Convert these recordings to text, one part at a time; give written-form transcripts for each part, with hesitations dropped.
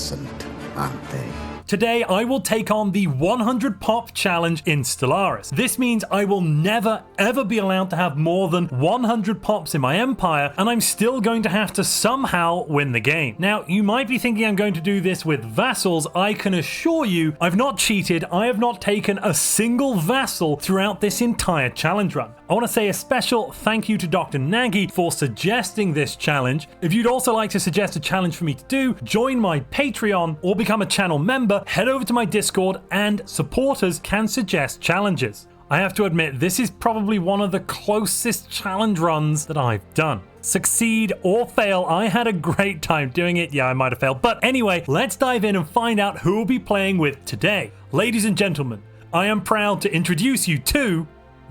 incessant, aren't they? Today, I will take on the 100 pop challenge in Stellaris. This means I will never ever be allowed to have more than 100 pops in my empire, and I'm still going to have to somehow win the game. Now, you might be thinking I'm going to do this with Vassals. I can assure you, I've not cheated. I have not taken a single Vassal throughout this entire challenge run. I want to say a special thank you to Dr. Nagi for suggesting this challenge. If you'd also like to suggest a challenge for me to do, join my Patreon or become a channel member, head over to my Discord and supporters can suggest challenges. I have to admit, this is probably one of the closest challenge runs that I've done. Succeed or fail, I had a great time doing it. Yeah, I might have failed. But anyway, let's dive in and find out who we'll be playing with today. Ladies and gentlemen, I am proud to introduce you to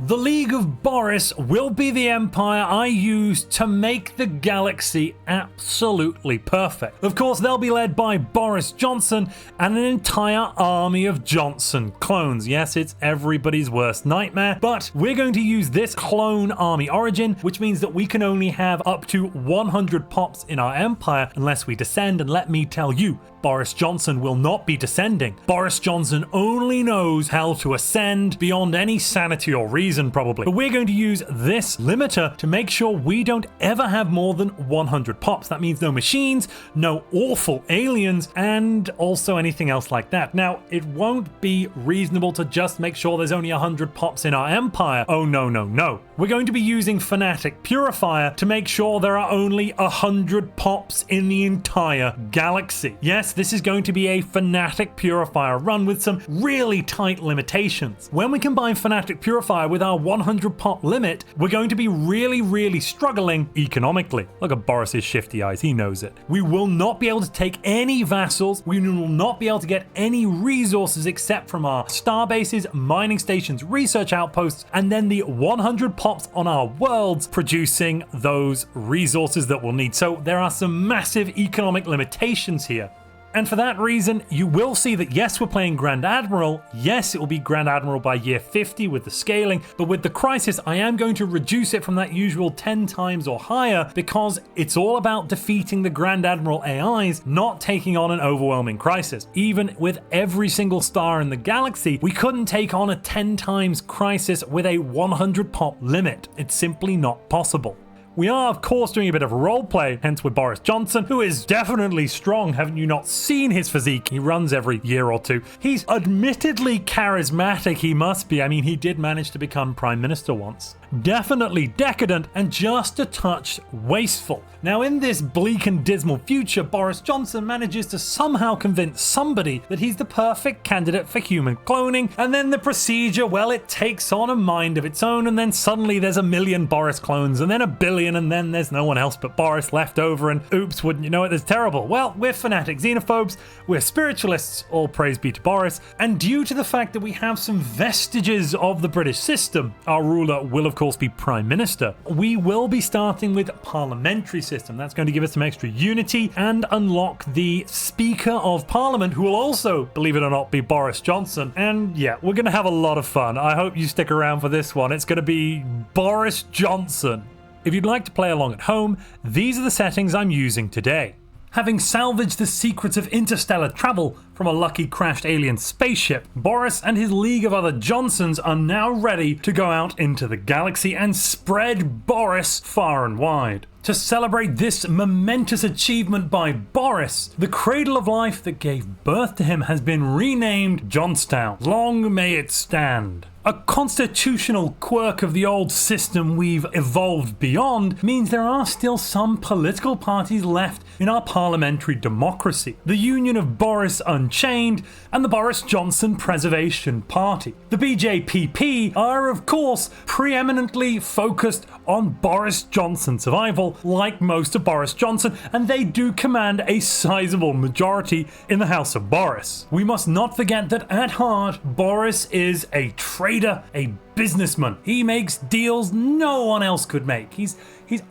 the League of Boris will be the empire I use to make the galaxy absolutely perfect. Of course, they'll be led by Boris Johnson and an entire army of Johnson clones. Yes, it's everybody's worst nightmare, but we're going to use this clone army origin, which means that we can only have up to 100 pops in our empire unless we descend, and let me tell you, Boris Johnson will not be descending. Boris Johnson only knows how to ascend beyond any sanity or reason, probably. But we're going to use this limiter to make sure we don't ever have more than 100 pops. That means no machines, no awful aliens, and also anything else like that. Now, it won't be reasonable to just make sure there's only 100 pops in our empire. Oh, no, no, no. We're going to be using Fanatic Purifier to make sure there are only 100 pops in the entire galaxy. Yes, this is going to be a Fanatic Purifier run with some really tight limitations. When we combine Fanatic Purifier with our 100 pop limit, we're going to be really struggling economically. Look at Boris's shifty eyes, he knows it. We will not be able to take any vassals, we will not be able to get any resources except from our star bases, mining stations, research outposts, and then the 100 pops on our worlds producing those resources that we'll need. So there are some massive economic limitations here. And for that reason, you will see that yes, we're playing Grand Admiral. Yes, it will be Grand Admiral by year 50 with the scaling, but with the crisis, I am going to reduce it from that usual 10 times or higher because it's all about defeating the Grand Admiral AIs, not taking on an overwhelming crisis. Even with every single star in the galaxy, we couldn't take on a 10 times crisis with a 100 pop limit. It's simply not possible. We are, of course, doing a bit of roleplay, hence with Boris Johnson, who is definitely strong. Haven't you not seen his physique? He runs every year or two. He's admittedly charismatic, he must be. I mean, he did manage to become Prime Minister once. Definitely decadent and just a touch wasteful. Now, in this bleak and dismal future, Boris Johnson manages to somehow convince somebody that he's the perfect candidate for human cloning, and then the procedure, well, it takes on a mind of its own, and then suddenly there's 1 million Boris clones, and then 1 billion, and then there's no one else but Boris left over, and oops, wouldn't you know it, it's terrible. Well, we're fanatic xenophobes, we're spiritualists, all praise be to Boris, and due to the fact that we have some vestiges of the British system, our ruler will of course be Prime Minister. We will be starting with parliamentary system. That's going to give us some extra unity and unlock the Speaker of Parliament, who will also, believe it or not, be Boris Johnson. And yeah, we're going to have a lot of fun. I hope you stick around for this one. It's going to be Boris Johnson. If you'd like to play along at home, these are the settings I'm using today. Having salvaged the secrets of interstellar travel from a lucky crashed alien spaceship, Boris and his league of other Johnsons are now ready to go out into the galaxy and spread Boris far and wide. To celebrate this momentous achievement by Boris, the cradle of life that gave birth to him has been renamed Johnstown. Long may it stand. A constitutional quirk of the old system we've evolved beyond means there are still some political parties left in our parliamentary democracy. The Union of Boris Unchained and the Boris Johnson Preservation Party. The BJPP are, of course, preeminently focused on Boris Johnson's survival, like most of Boris Johnson, and they do command a sizable majority in the House of Boris. We must not forget that at heart, Boris is a traitor, a businessman. He makes deals no one else could make. He's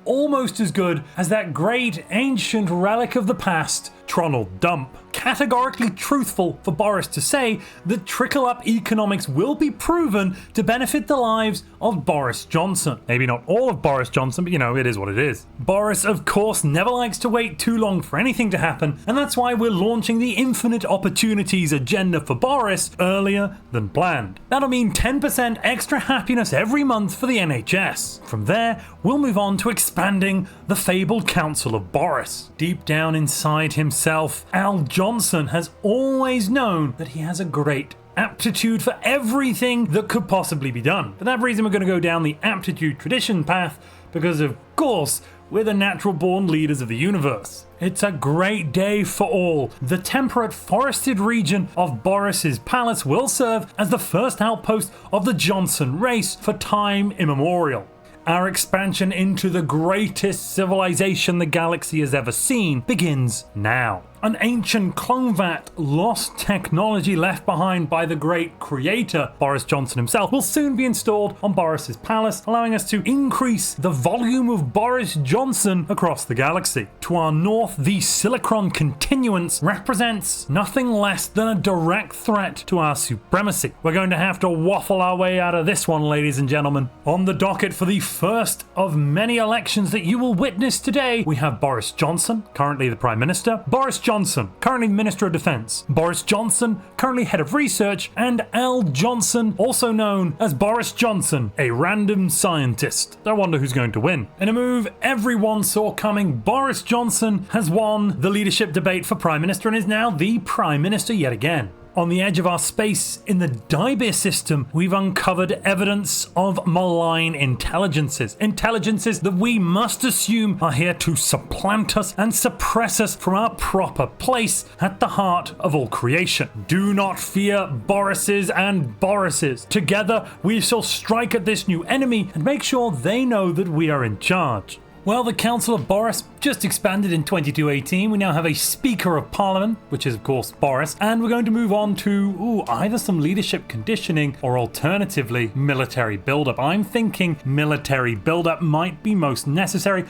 almost as good as that great ancient relic of the past, Tronald Dump. Categorically truthful for Boris to say that trickle-up economics will be proven to benefit the lives of Boris Johnson. Maybe not all of Boris Johnson, but you know, it is what it is. Boris, of course, never likes to wait too long for anything to happen, and that's why we're launching the infinite opportunities agenda for Boris earlier than planned. That'll mean 10% extra happiness every month for the NHS. From there, we'll move on to expanding the fabled Council of Boris. Deep down inside himself, Al Johnson has always known that he has a great aptitude for everything that could possibly be done. For that reason, we're going to go down the aptitude tradition path because, of course, we're the natural born leaders of the universe. It's a great day for all. The temperate forested region of Boris's palace will serve as the first outpost of the Johnson race for time immemorial. Our expansion into the greatest civilization the galaxy has ever seen begins now. An ancient clone vat, lost technology left behind by the great creator, Boris Johnson himself, will soon be installed on Boris's palace, allowing us to increase the volume of Boris Johnson across the galaxy. To our north, the Silicon continuance represents nothing less than a direct threat to our supremacy. We're going to have to waffle our way out of this one, ladies and gentlemen. On the docket for the first of many elections that you will witness today, we have Boris Johnson, currently the Prime Minister, Boris Johnson, currently Minister of Defense, Boris Johnson, currently Head of Research, and Al Johnson, also known as Boris Johnson, a random scientist. I wonder who's going to win. In a move everyone saw coming, Boris Johnson has won the leadership debate for Prime Minister and is now the Prime Minister yet again. On the edge of our space in the Dibir system, we've uncovered evidence of malign intelligences. Intelligences that we must assume are here to supplant us and suppress us from our proper place at the heart of all creation. Do not fear Borises and Borises. Together, we shall strike at this new enemy and make sure they know that we are in charge. Well, the Council of Boris just expanded in 2218. We now have a Speaker of Parliament, which is of course Boris, and we're going to move on to either some leadership conditioning or alternatively military buildup. I'm thinking military buildup might be most necessary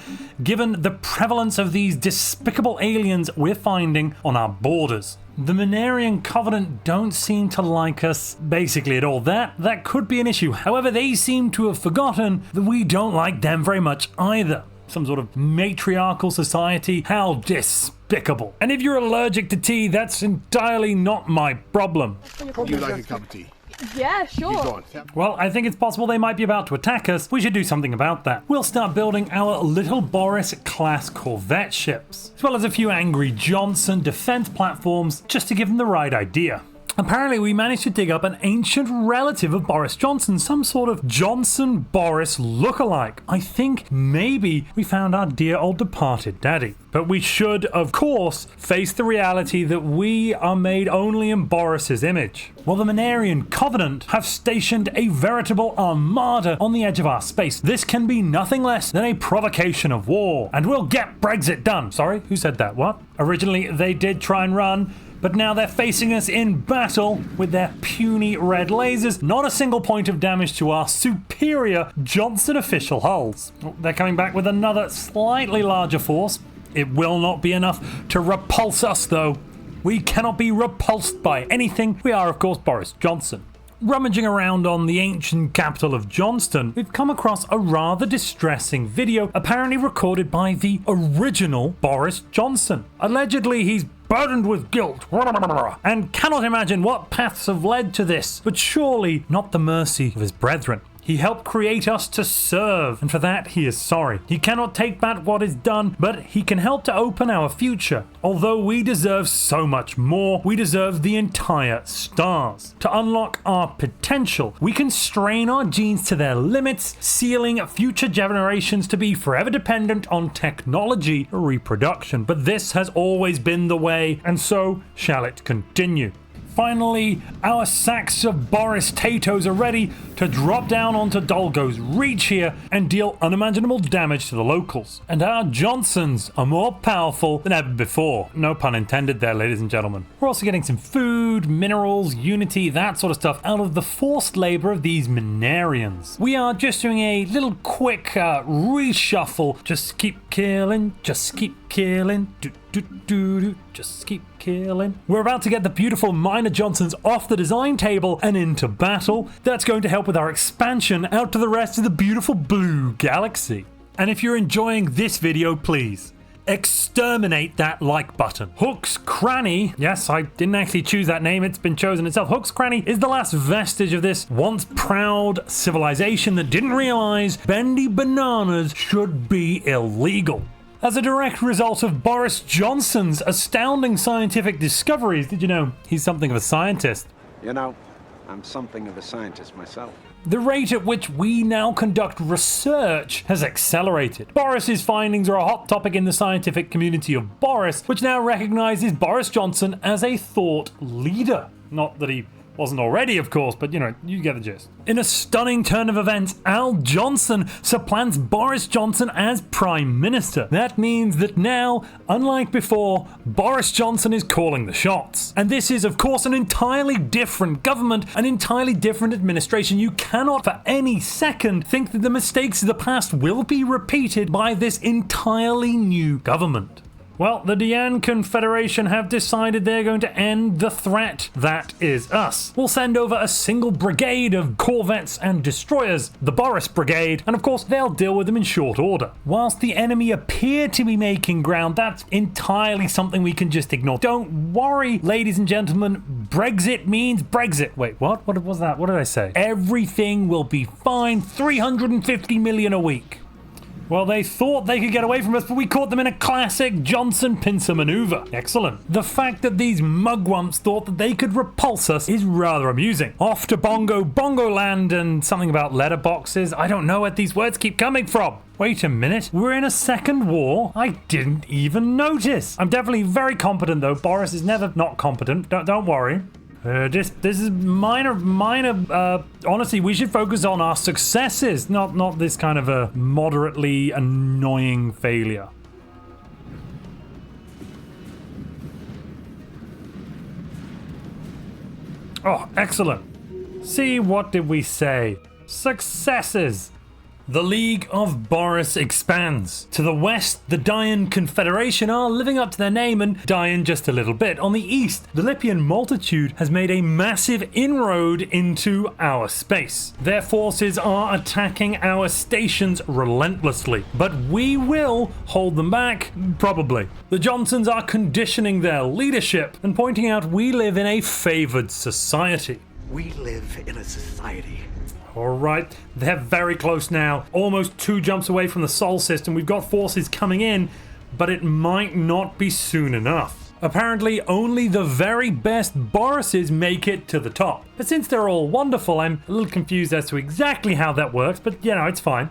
given the prevalence of these despicable aliens we're finding on our borders. The Minarian Covenant don't seem to like us basically at all. That could be an issue. However, they seem to have forgotten that we don't like them very much either. Some sort of matriarchal society. How despicable. And if you're allergic to tea, that's entirely not my problem. Would you like a cup of tea? Yeah, sure. Well, I think it's possible they might be about to attack us. We should do something about that. We'll start building our Little Boris-class corvette ships, as well as a few Angry Johnson defense platforms, just to give them the right idea. Apparently, we managed to dig up an ancient relative of Boris Johnson, some sort of Johnson-Boris lookalike. I think maybe we found our dear old departed daddy. But we should, of course, face the reality that we are made only in Boris's image. Well, the Minarian Covenant have stationed a veritable armada on the edge of our space. This can be nothing less than a provocation of war. And we'll get Brexit done. Sorry, who said that? What? Originally, they did try and run, but now they're facing us in battle with their puny red lasers. Not a single point of damage to our superior Johnson official hulls. They're coming back with another slightly larger force. It will not be enough to repulse us, though. We cannot be repulsed by anything. We are, of course, Boris Johnson. Rummaging around on the ancient capital of Johnston, we've come across a rather distressing video apparently recorded by the original Boris Johnson. Allegedly, he's burdened with guilt and cannot imagine what paths have led to this, but surely not the mercy of his brethren. He helped create us to serve, and for that he is sorry. He cannot take back what is done, but he can help to open our future. Although we deserve so much more, we deserve the entire stars. To unlock our potential, we can strain our genes to their limits, sealing future generations to be forever dependent on technology for reproduction. But this has always been the way, and so shall it continue. Finally, our sacks of Boris Tatos are ready to drop down onto Dolgo's reach here and deal unimaginable damage to the locals. And our Johnsons are more powerful than ever before. No pun intended there, ladies and gentlemen. We're also getting some food, minerals, unity, that sort of stuff out of the forced labor of these Minarians. We are just doing a little quick reshuffle. Just keep killing, just keep killing. Just keep killing. We're about to get the beautiful minor Johnsons off the design table and into battle. That's going to help with our expansion out to the rest of the beautiful blue galaxy. And if you're enjoying this video, please exterminate that like button. Hook's Cranny, yes, I didn't actually choose that name, it's been chosen itself. Hook's Cranny is the last vestige of this once proud civilization that didn't realize bendy bananas should be illegal. As a direct result of Boris Johnson's astounding scientific discoveries, did you know he's something of a scientist? You know, I'm something of a scientist myself. The rate at which we now conduct research has accelerated. Boris's findings are a hot topic in the scientific community of Boris, which now recognizes Boris Johnson as a thought leader. Not that he wasn't already, of course, but you know, you get the gist. In a stunning turn of events, Al Johnson supplants Boris Johnson as Prime Minister. That means that now, unlike before, Boris Johnson is calling the shots. And this is, of course, an entirely different government, an entirely different administration. You cannot for any second think that the mistakes of the past will be repeated by this entirely new government. Well, the Dian Confederation have decided they're going to end the threat that is us. We'll send over a single brigade of corvettes and destroyers, the Boris Brigade, and of course they'll deal with them in short order. Whilst the enemy appear to be making ground, that's entirely something we can just ignore. Don't worry, ladies and gentlemen, Brexit means Brexit. Wait, what? What was that? What did I say? Everything will be fine. 350 million a week. Well, they thought they could get away from us, but we caught them in a classic Johnson pincer maneuver. Excellent. The fact that these mugwumps thought that they could repulse us is rather amusing. Off to Bongo Land and something about letterboxes. I don't know where these words keep coming from. Wait a minute, we're in a second war? I didn't even notice. I'm definitely very competent though. Boris is never not competent. Don't worry. This is minor. Honestly, we should focus on our successes, not this kind of a moderately annoying failure. Oh, excellent. See, what did we say? Successes. The League of Boris expands. To the west, the Dian Confederation are living up to their name and dying just a little bit. On the east, the Lipian multitude has made a massive inroad into our space. Their forces are attacking our stations relentlessly, but we will hold them back, probably. The Johnsons are conditioning their leadership and pointing out we live in a favored society. We live in a society. Alright, they're very close now. Almost 2 jumps away from the Sol system. We've got forces coming in, but it might not be soon enough. Apparently, only the very best Borises make it to the top. But since they're all wonderful, I'm a little confused as to exactly how that works, but you know, it's fine.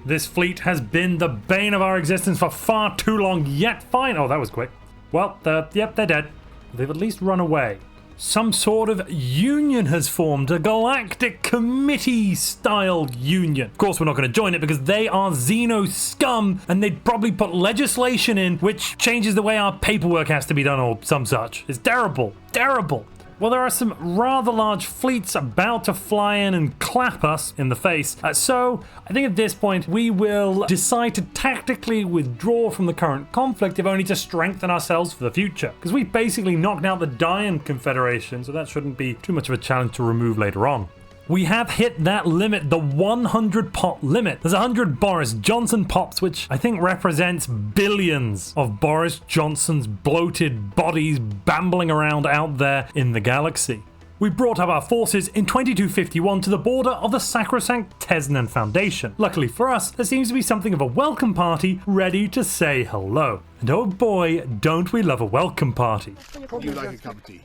This fleet has been the bane of our existence for far too long, yet fine. Oh, that was quick. Well, yep, they're dead. They've at least run away. Some sort of union has formed, a galactic committee-style union. Of course, we're not going to join it because they are Xeno scum, and they'd probably put legislation in which changes the way our paperwork has to be done or some such. It's terrible. Terrible. Well, there are some rather large fleets about to fly in and clap us in the face. So I think at this point we will decide to tactically withdraw from the current conflict, if only to strengthen ourselves for the future. Because we basically knocked out the Dian Confederation, so that shouldn't be too much of a challenge to remove later on. We have hit that limit, the 100 pop limit. There's 100 Boris Johnson pops, which I think represents billions of Boris Johnson's bloated bodies bambling around out there in the galaxy. We brought up our forces in 2251 to the border of the sacrosanct Tesnan Foundation. Luckily for us, there seems to be something of a welcome party ready to say hello. And oh boy, don't we love a welcome party. You like a cup of tea?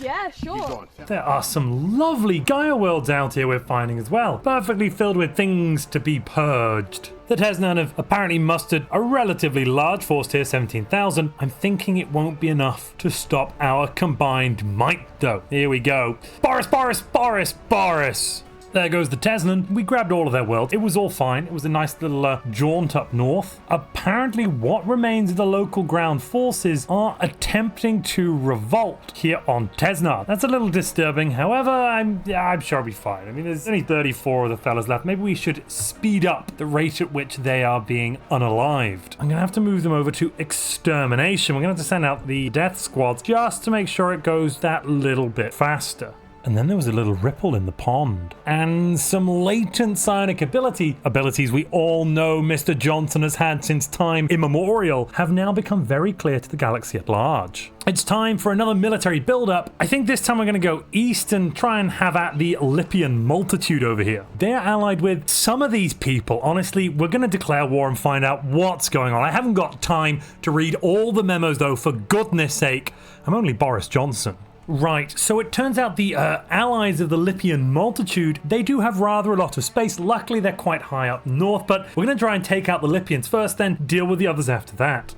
Yeah, sure. There are some lovely Gaia worlds out here we're finding as well, perfectly filled with things to be purged. The Tesnan have apparently mustered a relatively large force here, 17,000. I'm thinking it won't be enough to stop our combined might though. Here we go. Boris, Boris, Boris, Boris. There goes the Tesnan. We grabbed all of their worlds. It was all fine. It was a nice little jaunt up north. Apparently what remains of the local ground forces are attempting to revolt here on Tesnar. That's a little disturbing. However, I'm sure I'll be fine. I mean, there's only 34 of the fellas left. Maybe we should speed up the rate at which they are being unalived. I'm going to have to move them over to extermination. We're going to have to send out the death squads just to make sure it goes that little bit faster. And then there was a little ripple in the pond. And some latent psionic abilities we all know Mr. Johnson has had since time immemorial, have now become very clear to the galaxy at large. It's time for another military build-up. I think this time we're going to go east and try and have at the Lipian multitude over here. They're allied with some of these people. Honestly, we're going to declare war and find out what's going on. I haven't got time to read all the memos though, for goodness sake. I'm only Boris Johnson. Right, so it turns out the allies of the Lipian multitude, they do have rather a lot of space. Luckily, they're quite high up north, but we're going to try and take out the Lipians first, then deal with the others after that.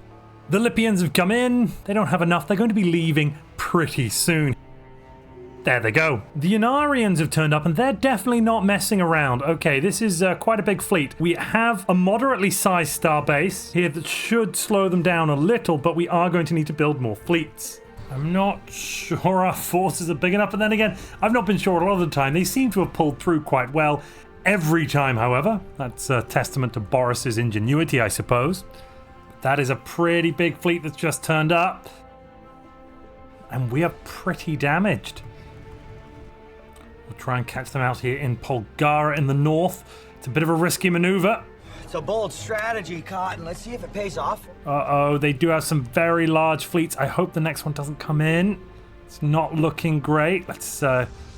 The Lipians have come in. They don't have enough. They're going to be leaving pretty soon. There they go. The Yanarians have turned up, and they're definitely not messing around. Okay, this is quite a big fleet. We have a moderately sized star base here that should slow them down a little, but we are going to need to build more fleets. I'm not sure our forces are big enough, but then again, I've not been sure a lot of the time. They seem to have pulled through quite well every time, however. That's a testament to Boris's ingenuity, I suppose. That is a pretty big fleet that's just turned up. And we are pretty damaged. We'll try and catch them out here in Polgara in the north. It's a bit of a risky maneuver. It's a bold strategy, Cotton. Let's see if it pays off. Uh-oh, they do have some very large fleets. I hope the next one doesn't come in. It's not looking great. Let's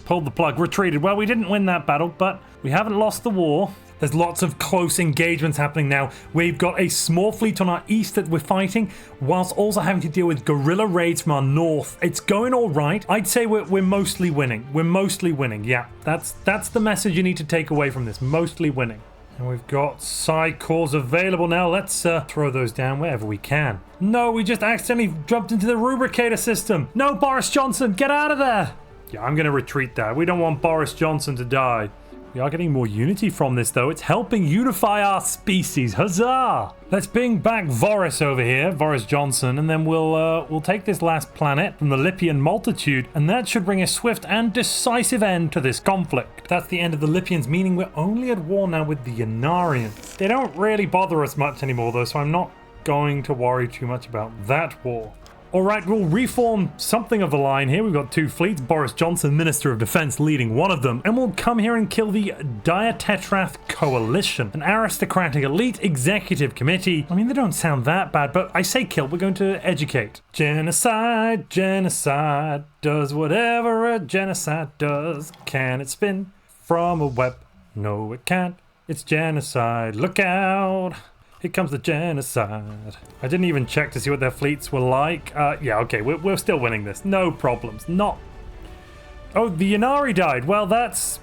pull the plug. Retreated. Well, we didn't win that battle, but we haven't lost the war. There's lots of close engagements happening now. We've got a small fleet on our east that we're fighting, whilst also having to deal with guerrilla raids from our north. It's going all right. I'd say we're mostly winning. We're mostly winning. Yeah, that's the message you need to take away from this. Mostly winning. And we've got psi cores available now. Let's throw those down wherever we can. No, we just accidentally jumped into the rubricator system. No, Boris Johnson, get out of there. Yeah, I'm going to retreat there. We don't want Boris Johnson to die. We are getting more unity from this, though. It's helping unify our species. Huzzah! Let's bring back Boris over here, Boris Johnson, and then we'll take this last planet from the Lipian multitude, and that should bring a swift and decisive end to this conflict. That's the end of the Lipians, meaning we're only at war now with the Yanarians. They don't really bother us much anymore, though, so I'm not going to worry too much about that war. Alright, we'll reform something of the line here. We've got two fleets, Boris Johnson, Minister of Defense, leading one of them. And we'll come here and kill the Diatetrath Coalition, an aristocratic elite executive committee. I mean, they don't sound that bad, but I say kill, we're going to educate. Genocide, genocide, does whatever a genocide does. Can it spin from a web? No, it can't. It's genocide. Look out. Here comes the genocide. I didn't even check to see what their fleets were like. Yeah, okay, we're still winning this. No problems. Not... Oh, the Yanari died. Well, that's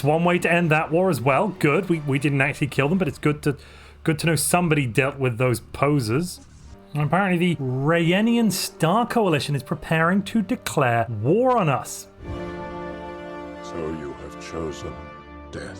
one way to end that war as well. Good. We didn't actually kill them, but it's good to know somebody dealt with those posers. And apparently the Rayenian Star Coalition is preparing to declare war on us. So you have chosen death.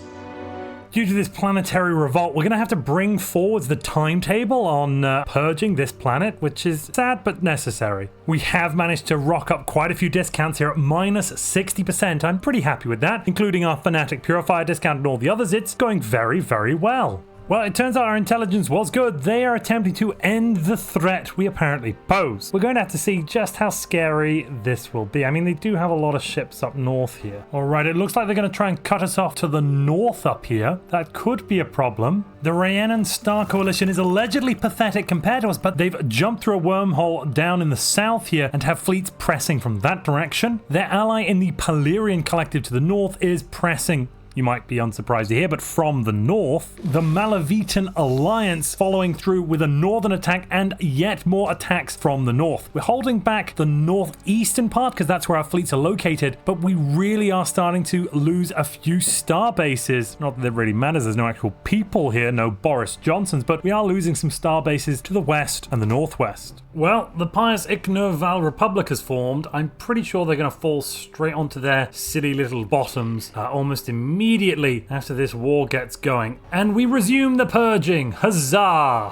Due to this planetary revolt, we're going to have to bring forward the timetable on purging this planet, which is sad but necessary. We have managed to rock up quite a few discounts here at minus 60%. I'm pretty happy with that, including our Fanatic Purifier discount and all the others. It's going very, very well. Well, it turns out our intelligence was good. They are attempting to end the threat we apparently pose. We're going to have to see just how scary this will be. I mean, they do have a lot of ships up north here. All right, it looks like they're going to try and cut us off to the north up here. That could be a problem. The Rayanan Star Coalition is allegedly pathetic compared to us, but they've jumped through a wormhole down in the south here and have fleets pressing from that direction. Their ally in the Palerian Collective to the north is pressing you might be unsurprised to hear, but from the north, the Malavitan Alliance following through with a northern attack and yet more attacks from the north. We're holding back the northeastern part because that's where our fleets are located, but we really are starting to lose a few star bases. Not that it really matters, there's no actual people here, no Boris Johnsons, but we are losing some star bases to the west and the northwest. Well, the pious Iknerval Republic has formed. I'm pretty sure they're going to fall straight onto their silly little bottoms almost immediately after this war gets going. And we resume the purging. Huzzah!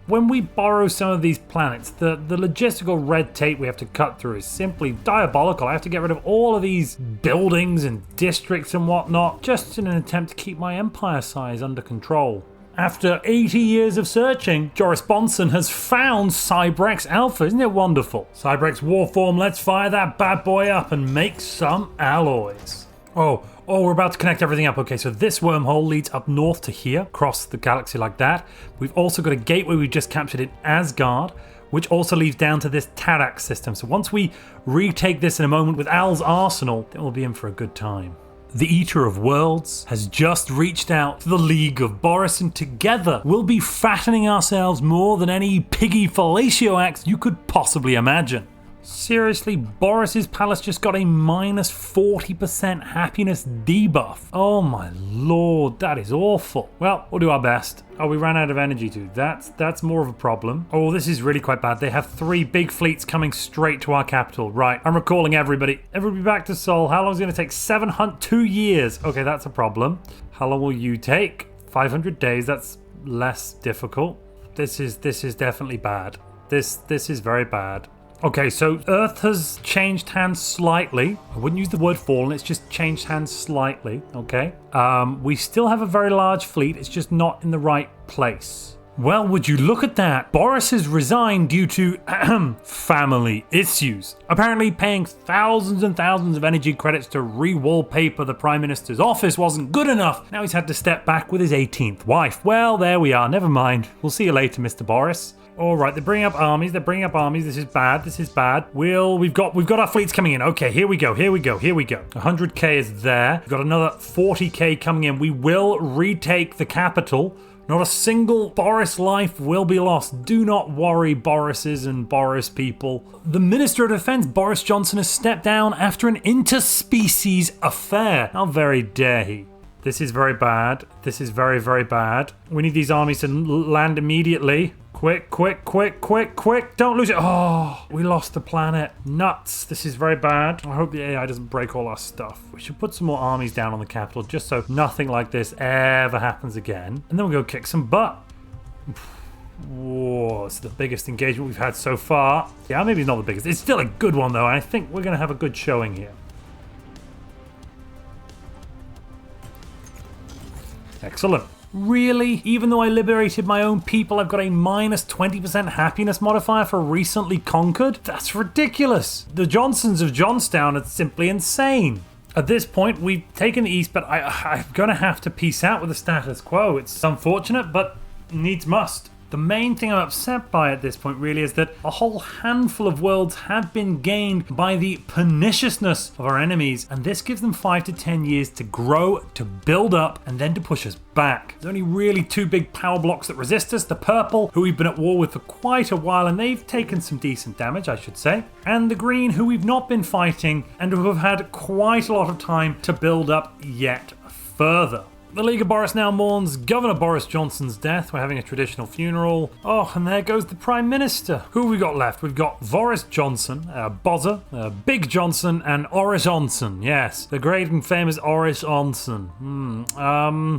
When we borrow some of these planets, the logistical red tape we have to cut through is simply diabolical. I have to get rid of all of these buildings and districts and whatnot, just in an attempt to keep my empire size under control. After 80 years of searching, Boris Johnson has found Cybrex Alpha. Isn't it wonderful? Cybrex Warform, let's fire that bad boy up and make some alloys. Oh, we're about to connect everything up. Okay, so this wormhole leads up north to here, across the galaxy like that. We've also got a gateway we just captured in Asgard, which also leads down to this Tarak system. So once we retake this in a moment with Al's arsenal, then we'll be in for a good time. The Eater of Worlds has just reached out to the League of Boris, and together we'll be fattening ourselves more than any piggy fellatio acts you could possibly imagine. Seriously, Boris's palace just got a minus 40% happiness debuff. Oh my lord, that is awful. Well, we'll do our best. Oh, we ran out of energy too. That's more of a problem. Oh, this is really quite bad. They have 3 big fleets coming straight to our capital. Right, I'm recalling everybody. Everybody back to Seoul. How long is it going to take? 2 years. Okay, that's a problem. How long will you take? 500 days. That's less difficult. This is definitely bad. This is very bad. Okay, so Earth has changed hands slightly. I wouldn't use the word fallen, it's just changed hands slightly, okay? We still have a very large fleet, it's just not in the right place. Well, would you look at that? Boris has resigned due to family issues. Apparently paying thousands and thousands of energy credits to re-wallpaper the Prime Minister's office wasn't good enough. Now he's had to step back with his 18th wife. Well, there we are, never mind. We'll see you later, Mr. Boris. All right, they're bringing up armies. This is bad. We've got our fleets coming in. Okay, here we go. 100k is there. We've got another 40k coming in. We will retake the capital. Not a single Boris life will be lost. Do not worry, Borises and Boris people. The Minister of Defense, Boris Johnson, has stepped down after an interspecies affair. How very dare he? This is very bad. This is very, very bad. We need these armies to land immediately. Quick. Don't lose it. Oh, we lost the planet. Nuts. This is very bad. I hope the AI doesn't break all our stuff. We should put some more armies down on the capital just so nothing like this ever happens again. And then we'll go kick some butt. Whoa, it's the biggest engagement we've had so far. Yeah, maybe it's not the biggest. It's still a good one, though. And I think we're going to have a good showing here. Excellent. Really? Even though I liberated my own people, I've got a minus 20% happiness modifier for recently conquered? That's ridiculous. The Johnsons of Johnstown are simply insane. At this point, we've taken the east, but I'm going to have to peace out with the status quo. It's unfortunate, but needs must. The main thing I'm upset by at this point really is that a whole handful of worlds have been gained by the perniciousness of our enemies, and this gives them 5 to 10 years to grow, to build up, and then to push us back. There's only really 2 big power blocks that resist us, the purple, who we've been at war with for quite a while, and they've taken some decent damage, I should say, and the green, who we've not been fighting, and who have had quite a lot of time to build up yet further. The League of Boris now mourns Governor Boris Johnson's death. We're having a traditional funeral. Oh, and there goes the Prime Minister. Who have we got left? We've got Boris Johnson, Bozza, Big Johnson, and Oris Johnson. Yes, the great and famous Oris Johnson.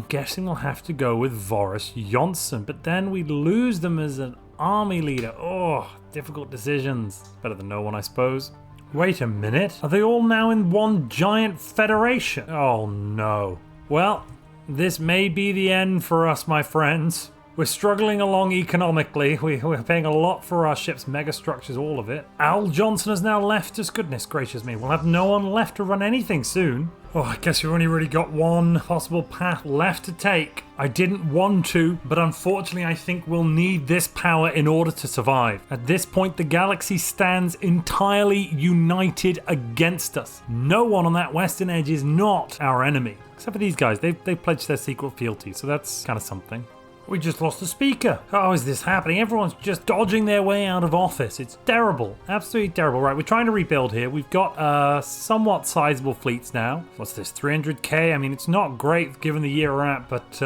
Guessing we'll have to go with Boris Johnson, but then we lose them as an army leader. Oh, difficult decisions. Better than no one, I suppose. Wait a minute. Are they all now in one giant federation? Oh, no. Well, this may be the end for us, my friends. We're struggling along economically. We're paying a lot for our ships, megastructures, all of it. Al Johnson has now left us. Goodness gracious me. We'll have no one left to run anything soon. Oh, I guess we've only really got one possible path left to take. I didn't want to, but unfortunately I think we'll need this power in order to survive. At this point, the galaxy stands entirely united against us. No one on that western edge is not our enemy. Except for these guys, they've pledged their secret fealty, so that's kind of something. We just lost the speaker. How is this happening? Everyone's just dodging their way out of office. It's terrible. Absolutely terrible. Right, we're trying to rebuild here. We've got somewhat sizable fleets now. What's this, 300k? I mean, it's not great given the year we're at, but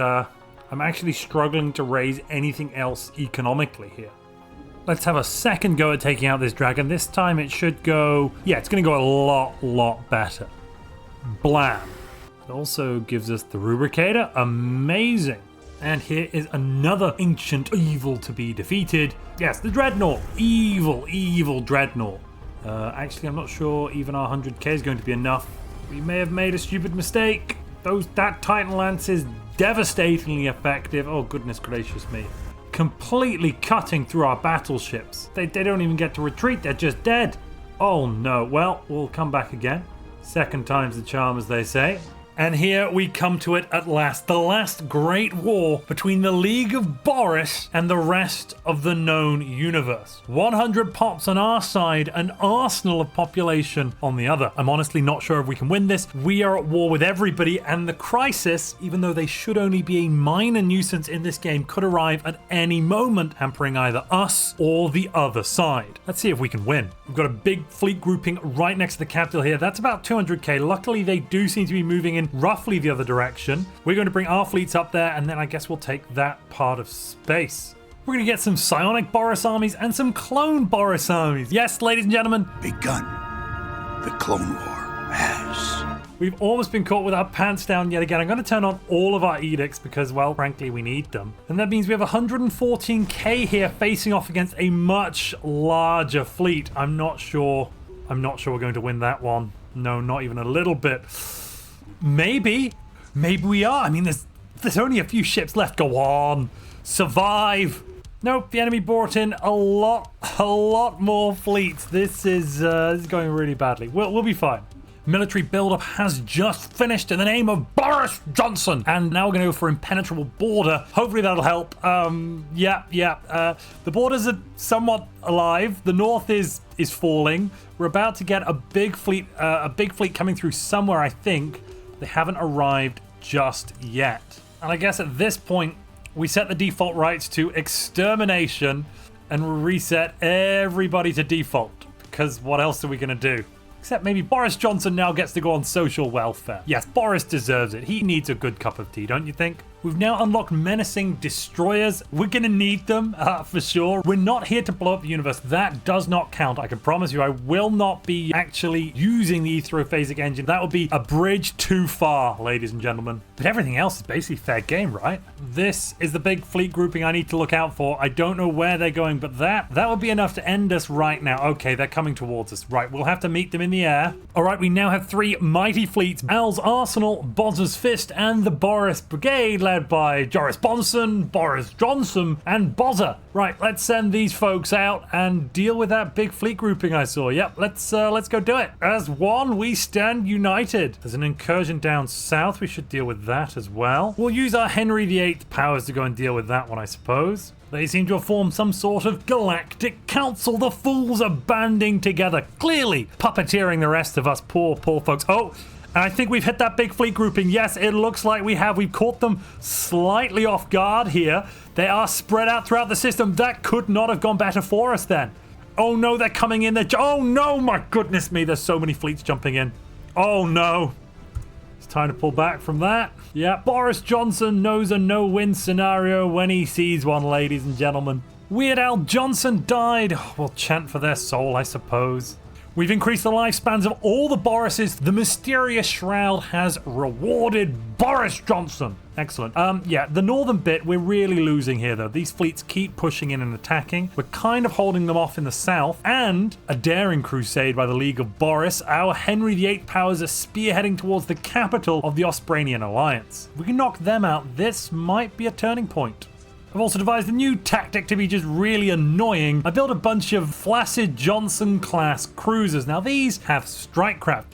I'm actually struggling to raise anything else economically here. Let's have a second go at taking out this dragon. This time it should go... Yeah, it's going to go a lot better. Blam. It also gives us the Rubricator. Amazing. And here is another ancient evil to be defeated. Yes, the Dreadnought. Evil Dreadnought. Actually, I'm not sure even our 100k is going to be enough. We may have made a stupid mistake. That Titan Lance is devastatingly effective. Oh, goodness gracious me. Completely cutting through our battleships. They don't even get to retreat. They're just dead. Oh, no. Well, we'll come back again. Second time's the charm, as they say. And here we come to it at last. The last great war between the League of Boris and the rest of the known universe. 100 pops on our side, an arsenal of population on the other. I'm honestly not sure if we can win this. We are at war with everybody, and the crisis, even though they should only be a minor nuisance in this game, could arrive at any moment, hampering either us or the other side. Let's see if we can win. We've got a big fleet grouping right next to the capital here. That's about 200k. Luckily, they do seem to be moving in roughly the other direction. We're going to bring our fleets up there, and then I guess we'll take that part of space. We're going to get some psionic Boris armies and some clone Boris armies. Yes, ladies and gentlemen. Begun. The Clone War has. We've almost been caught with our pants down yet again. I'm going to turn on all of our edicts because, well, frankly, we need them. And that means we have 114k here facing off against a much larger fleet. I'm not sure we're going to win that one. No, not even a little bit. Maybe we are. I mean, there's only a few ships left. Go on, survive. Nope, the enemy brought in a lot more fleets. This is going really badly. We'll be fine. Military buildup has just finished in the name of Boris Johnson, and now we're going to go for impenetrable border. Hopefully that'll help. The borders are somewhat alive. The north is falling. We're about to get a big fleet coming through somewhere, I think. They haven't arrived just yet. And I guess at this point, we set the default rights to extermination and reset everybody to default. Because what else are we going to do? Except maybe Boris Johnson now gets to go on social welfare. Yes, Boris deserves it. He needs a good cup of tea, don't you think? We've now unlocked menacing destroyers. We're going to need them for sure. We're not here to blow up the universe. That does not count. I can promise you I will not be actually using the Aetherophasic engine. That would be a bridge too far, ladies and gentlemen. But everything else is basically fair game, right? This is the big fleet grouping I need to look out for. I don't know where they're going, but that would be enough to end us right now. Okay, they're coming towards us. Right, we'll have to meet them in the air. All right, we now have 3 mighty fleets. Al's Arsenal, Bozza's Fist, and the Boris Brigade, led by Joris Bonson, Boris Johnson, and Bozza. Right, let's send these folks out and deal with that big fleet grouping I saw. Yep, let's go do it. As one, we stand united. There's an incursion down south. We should deal with that as well. We'll use our Henry VIII powers to go and deal with that one, I suppose. They seem to have formed some sort of galactic council. The fools are banding together, clearly puppeteering the rest of us poor folks. Oh, and I think we've hit that big fleet grouping. Yes, it looks like we have. We've caught them slightly off guard here. They are spread out throughout the system. That could not have gone better for us then. Oh no, they're coming in. Oh no, my goodness me. There's so many fleets jumping in. Oh no. It's time to pull back from that. Yeah, Boris Johnson knows a no-win scenario when he sees one, ladies and gentlemen. Weird Al Johnson died. We'll chant for their soul, I suppose. We've increased the lifespans of all the Borises. The mysterious shroud has rewarded Boris Johnson. Excellent. Yeah, the northern bit, we're really losing here, though. These fleets keep pushing in and attacking. We're kind of holding them off in the south. And a daring crusade by the League of Boris. Our Henry VIII powers are spearheading towards the capital of the Ospranian Alliance. If we can knock them out, this might be a turning point. I've also devised a new tactic to be just really annoying. I built a bunch of Flaccid Johnson class cruisers. Now these have strike craft.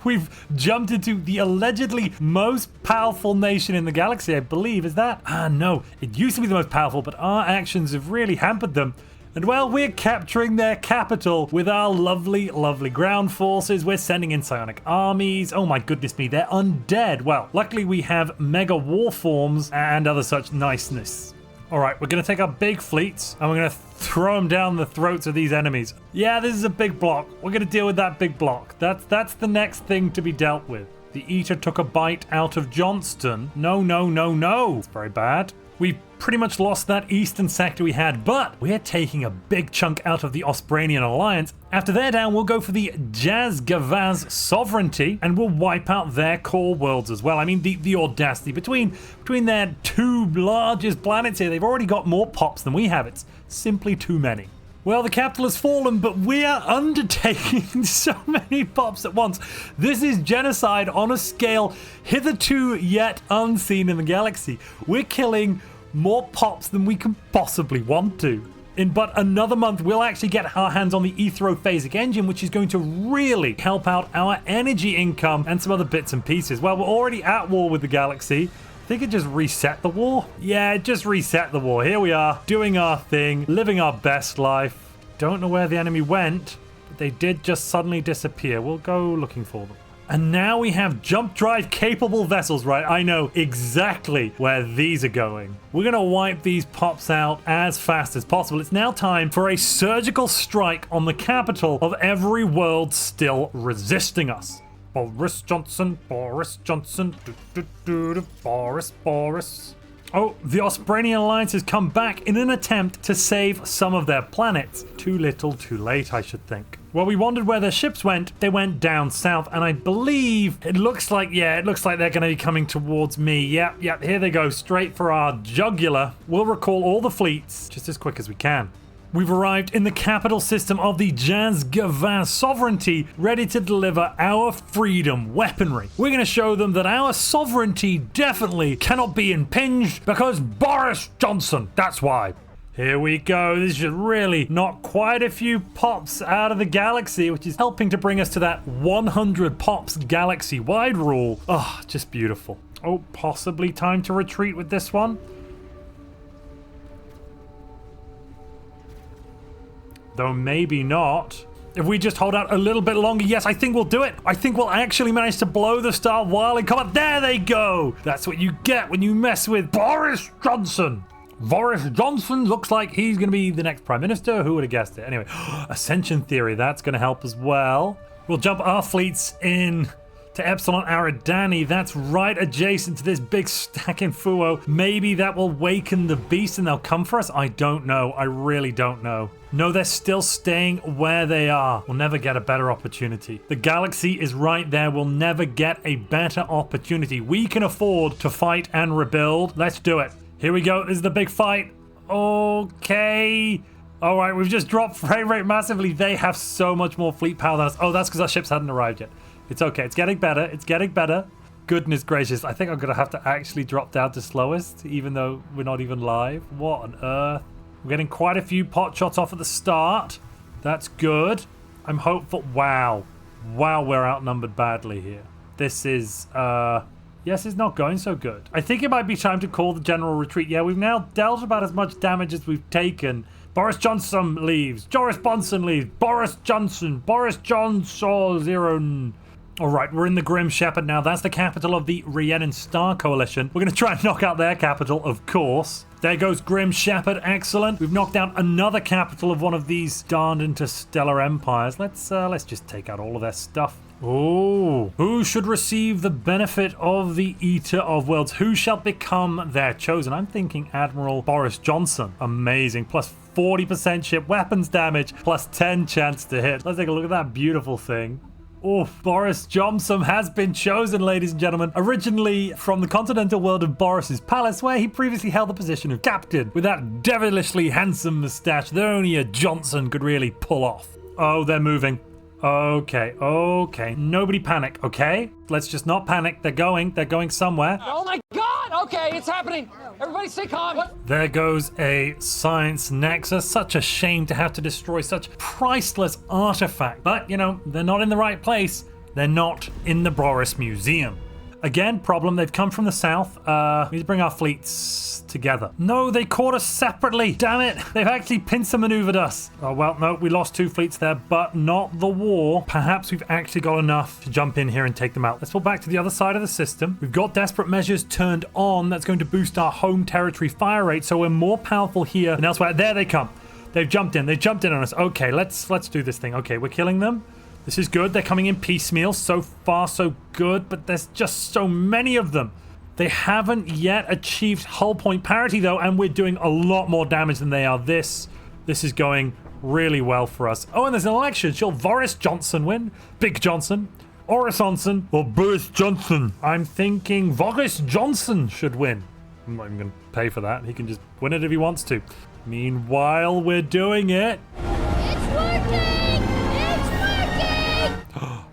We've jumped into the allegedly most powerful nation in the galaxy, I believe. Is that? No. It used to be the most powerful, but our actions have really hampered them. And well, we're capturing their capital with our lovely, lovely ground forces. We're sending in psionic armies. Oh my goodness me, they're undead. Well, luckily we have mega war forms and other such niceness. All right, we're going to take our big fleets and we're going to throw them down the throats of these enemies. Yeah, this is a big block. We're going to deal with that big block. That's the next thing to be dealt with. The Eater took a bite out of Johnston. No, no, no, no. It's very bad. We've pretty much lost that eastern sector we had, but we're taking a big chunk out of the Ospranian alliance. After they're down, we'll go for the Jaz-Gavaz sovereignty, and we'll wipe out their core worlds as well. I mean, the audacity between their two largest planets here. They've already got more pops than we have. It's simply too many. Well, the capital has fallen, but we are undertaking so many pops at once. This is genocide on a scale hitherto yet unseen in the galaxy. We're killing more pops than we can possibly want to. In but another month, we'll actually get our hands on the Ethrophasic engine, which is going to really help out our energy income and some other bits and pieces. Well, we're already at war with the galaxy. I think it just reset the war. Yeah, it just reset the war. Here we are, doing our thing, living our best life. Don't know where the enemy went, but they did just suddenly disappear. We'll go looking for them. And now we have jump drive capable vessels, right? I know exactly where these are going. We're going to wipe these pops out as fast as possible. It's now time for a surgical strike on the capital of every world still resisting us. Boris Johnson, Boris Johnson, Boris. Oh, the Ospranian Alliance has come back in an attempt to save some of their planets. Too little, too late, I should think. Well, we wondered where their ships went. They went down south, and I believe it looks like they're going to be coming towards me. Yep, here they go, straight for our jugular. We'll recall all the fleets just as quick as we can. We've arrived in the capital system of the Jaz-Gavaz sovereignty, ready to deliver our freedom weaponry. We're going to show them that our sovereignty definitely cannot be impinged because Boris Johnson, that's why. Here we go. This should really knock quite a few pops out of the galaxy, which is helping to bring us to that 100 pops galaxy-wide rule. Oh, just beautiful. Oh, possibly time to retreat with this one. Though maybe not. If we just hold out a little bit longer, yes, I think we'll do it. I think we'll actually manage to blow the star while in combat. There they go. That's what you get when you mess with Boris Johnson. Boris Johnson looks like he's going to be the next prime minister. Who would have guessed it? Anyway, ascension theory, that's going to help as well. We'll jump our fleets in to Epsilon Aridani. That's right adjacent to this big stack in Fuo. Maybe that will waken the beast and they'll come for us. I don't know. I really don't know. No, they're still staying where they are. We'll never get a better opportunity. The galaxy is right there. We'll never get a better opportunity. We can afford to fight and rebuild. Let's do it. Here we go. This is the big fight. Okay. All right, we've just dropped frame rate massively. They have so much more fleet power than us. Oh, that's because our ships hadn't arrived yet. It's okay. It's getting better. It's getting better. Goodness gracious. I think I'm going to have to actually drop down to slowest, even though we're not even live. What on earth? We're getting quite a few pot shots off at the start. That's good. I'm hopeful. Wow. Wow, we're outnumbered badly here. This is, yes, it's not going so good. I think it might be time to call the general retreat. Yeah, we've now dealt about as much damage as we've taken. Boris Johnson leaves. Joris Bonson leaves. Boris Johnson. Boris Johnson. Zero. All right, we're in the Grim Shepherd now. That's the capital of the Rhiannon Star Coalition. We're going to try and knock out their capital, of course. There goes Grim Shepherd. Excellent. We've knocked down another capital of one of these darned interstellar empires. Let's just take out all of their stuff. Oh, who should receive the benefit of the Eater of Worlds? Who shall become their chosen? I'm thinking Admiral Boris Johnson. Amazing. Plus 40% ship weapons damage, plus 10 chance to hit. Let's take a look at that beautiful thing. Oh, Boris Johnson has been chosen, ladies and gentlemen. Originally from the continental world of Boris's palace, where he previously held the position of captain with that devilishly handsome mustache that only a Johnson could really pull off. Oh, they're moving. Okay. Nobody panic, okay? Let's just not panic. They're going somewhere. Oh my God! Okay, it's happening. Everybody stay calm. What? There goes a science nexus. Such a shame to have to destroy such priceless artifact. But, you know, they're not in the right place. They're not in the Boris Museum. Again, problem, they've come from the south. We need to bring our fleets together. No, they caught us separately. Damn it. They've actually pincer maneuvered us. Oh, well, no, we lost 2 fleets there, but not the war. Perhaps we've actually got enough to jump in here and take them out. Let's pull back to the other side of the system. We've got desperate measures turned on. That's going to boost our home territory fire rate, so we're more powerful here than elsewhere. There they come. They've jumped in. They jumped in on us. Okay, let's do this thing. Okay, we're killing them. This is good. They're coming in piecemeal. So far, so good. But there's just so many of them. They haven't yet achieved hull point parity, though, and we're doing a lot more damage than they are. This is going really well for us. Oh, and there's an election. Shall Boris Johnson win? Big Johnson? Boris Johnson? Or Boris Johnson? I'm thinking Boris Johnson should win. I'm not even going to pay for that. He can just win it if he wants to. Meanwhile, we're doing it. It's working!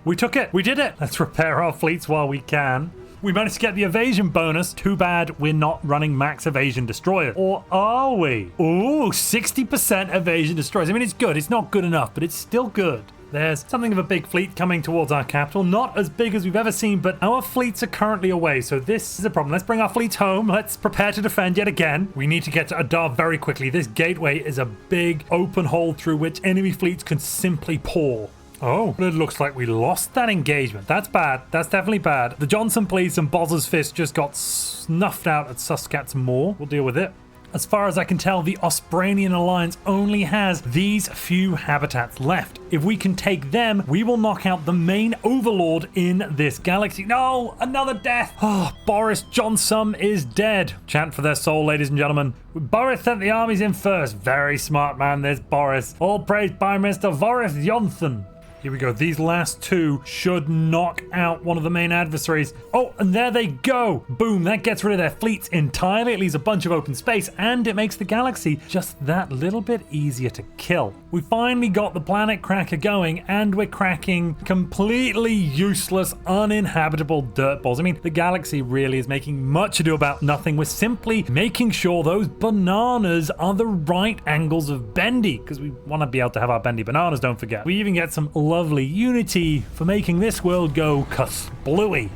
We took it. We did it. Let's repair our fleets while we can. We managed to get the evasion bonus. Too bad we're not running max evasion destroyers. Or are we? Ooh, 60% evasion destroyers. I mean, it's good. It's not good enough, but it's still good. There's something of a big fleet coming towards our capital. Not as big as we've ever seen, but our fleets are currently away, so this is a problem. Let's bring our fleets home. Let's prepare to defend yet again. We need to get to Adar very quickly. This gateway is a big open hole through which enemy fleets can simply pour. Oh, it looks like we lost that engagement. That's bad. That's definitely bad. The Johnson Police and Boz's Fist just got snuffed out at Suskat's Moor. We'll deal with it. As far as I can tell, the Ospranian Alliance only has these few habitats left. If we can take them, we will knock out the main overlord in this galaxy. No, another death. Oh, Boris Johnson is dead. Chant for their soul, ladies and gentlemen. Boris sent the armies in first. Very smart man, this Boris. All praised by Mr. Boris Johnson. Here we go. These last 2 should knock out one of the main adversaries. Oh, and there they go. Boom. That gets rid of their fleets entirely. It leaves a bunch of open space, and it makes the galaxy just that little bit easier to kill. We finally got the planet cracker going, and we're cracking completely useless, uninhabitable dirt balls. I mean, the galaxy really is making much ado about nothing. We're simply making sure those bananas are the right angles of bendy, because we want to be able to have our bendy bananas, don't forget. We even get some lovely unity for making this world go kasplooey.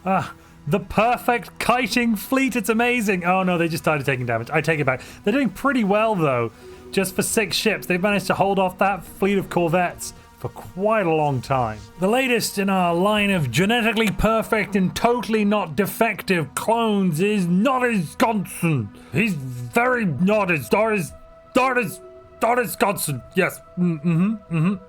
Ah, the perfect kiting fleet. It's amazing. Oh no, they just started taking damage. I take it back. They're doing pretty well though. Just for 6 ships, they've managed to hold off that fleet of corvettes for quite a long time. The latest in our line of genetically perfect and totally not defective clones is Boris Johnson. He's very not as Doris Johnson. Yes.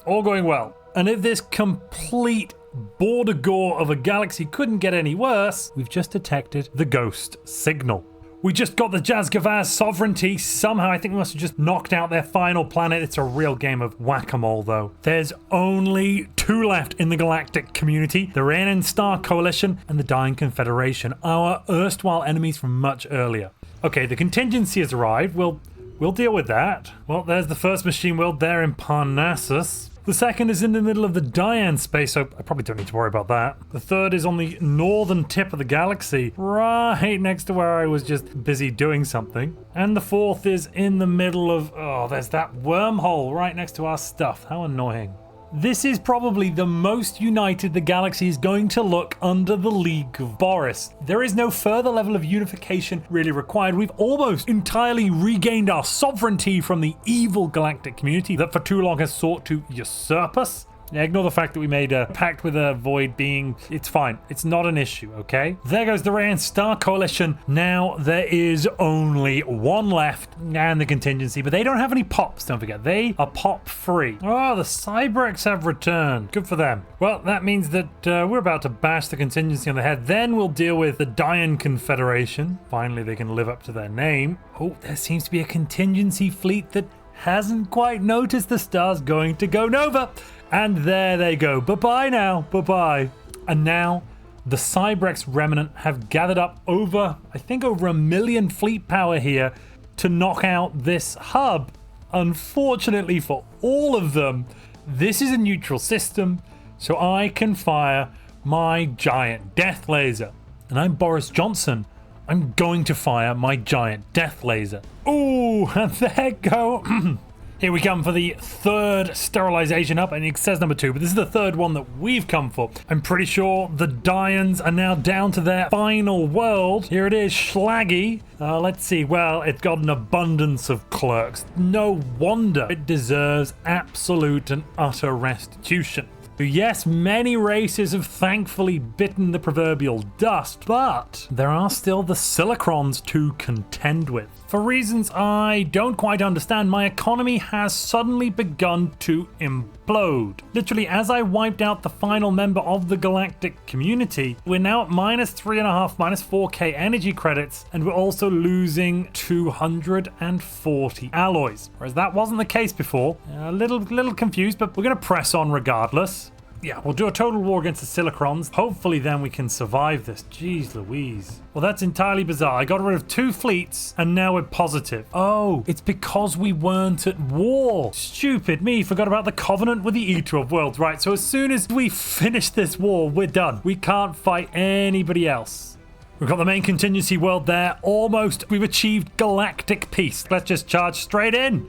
All going well. And if this complete border gore of a galaxy couldn't get any worse, we've just detected the ghost signal. We just got the Jazgavaz sovereignty. Somehow, I think we must have just knocked out their final planet. It's a real game of whack-a-mole, though. There's only 2 left in the galactic community. The Reigning Star Coalition and the Dying Confederation, our erstwhile enemies from much earlier. Okay, the contingency has arrived. We'll deal with that. Well, there's the first machine world there in Parnassus. The second is in the middle of the Dian space, so I probably don't need to worry about that. The third is on the northern tip of the galaxy, right next to where I was just busy doing something. And the fourth is in the middle of... Oh, there's that wormhole right next to our stuff. How annoying. This is probably the most united the galaxy is going to look under the League of Boris. There is no further level of unification really required. We've almost entirely regained our sovereignty from the evil galactic community that for too long has sought to usurp us. Yeah, ignore the fact that we made a pact with a void being. It's fine. It's not an issue, okay? There goes the Reigning Star Coalition. Now there is only 1 left and the contingency, but they don't have any pops, don't forget. They are pop free. Oh, the Cybrex have returned. Good for them. Well, that means that we're about to bash the contingency on the head. Then we'll deal with the Dian Confederation. Finally, they can live up to their name. Oh, there seems to be a contingency fleet that hasn't quite noticed the stars going to go Nova. And there they go. Bye-bye now. Bye-bye. And now the Cybrex Remnant have gathered up over 1 million fleet power here to knock out this hub. Unfortunately for all of them, this is a neutral system, so I can fire my giant death laser. And I'm Boris Johnson. I'm going to fire my giant death laser. Ooh, and there go. Here we come for the third sterilization up, and it says number 2, but this is the third one that we've come for. I'm pretty sure the Dians are now down to their final world. Here it is, Schlaggy. Let's see. Well, it's got an abundance of clerks. No wonder it deserves absolute and utter restitution. Yes, many races have thankfully bitten the proverbial dust, but there are still the Silicrons to contend with. For reasons I don't quite understand, my economy has suddenly begun to implode. Literally, as I wiped out the final member of the galactic community, we're now at -3.5, -4k energy credits, and we're also losing 240 alloys. Whereas that wasn't the case before. A little confused, but we're going to press on regardless. Yeah, we'll do a total war against the Silicrons. Hopefully then we can survive this. Jeez Louise. Well, that's entirely bizarre. I got rid of 2 fleets and now we're positive. Oh, it's because we weren't at war. Stupid me. Forgot about the covenant with the Eater of Worlds. Right, so as soon as we finish this war, we're done. We can't fight anybody else. We've got the main contingency world there. Almost. We've achieved galactic peace. Let's just charge straight in.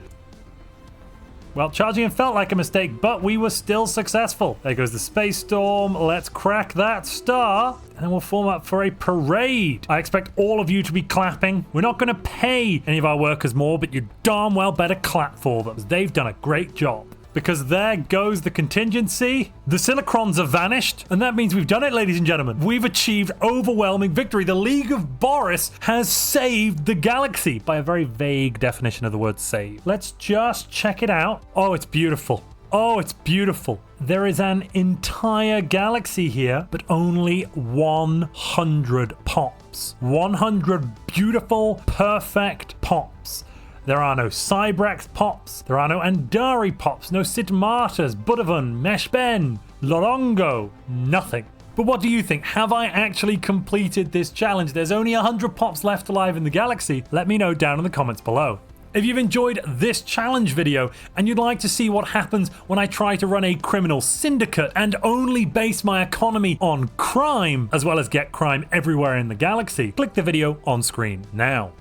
Well, charging in felt like a mistake, but we were still successful. There goes the space storm. Let's crack that star. And we'll form up for a parade. I expect all of you to be clapping. We're not going to pay any of our workers more, but you darn well better clap for them. They've done a great job. Because there goes the contingency. The Silicrons have vanished, and that means we've done it, ladies and gentlemen. We've achieved overwhelming victory. The League of Boris has saved the galaxy by a very vague definition of the word save. Let's just check it out. Oh, it's beautiful. Oh, it's beautiful. There is an entire galaxy here, but only 100 pops. 100 beautiful, perfect pops. There are no Cybrax pops, there are no Andari pops, no Sidmartas, Budavan, Meshben, Lorongo, nothing. But what do you think? Have I actually completed this challenge? There's only 100 pops left alive in the galaxy. Let me know down in the comments below. If you've enjoyed this challenge video and you'd like to see what happens when I try to run a criminal syndicate and only base my economy on crime, as well as get crime everywhere in the galaxy, click the video on screen now.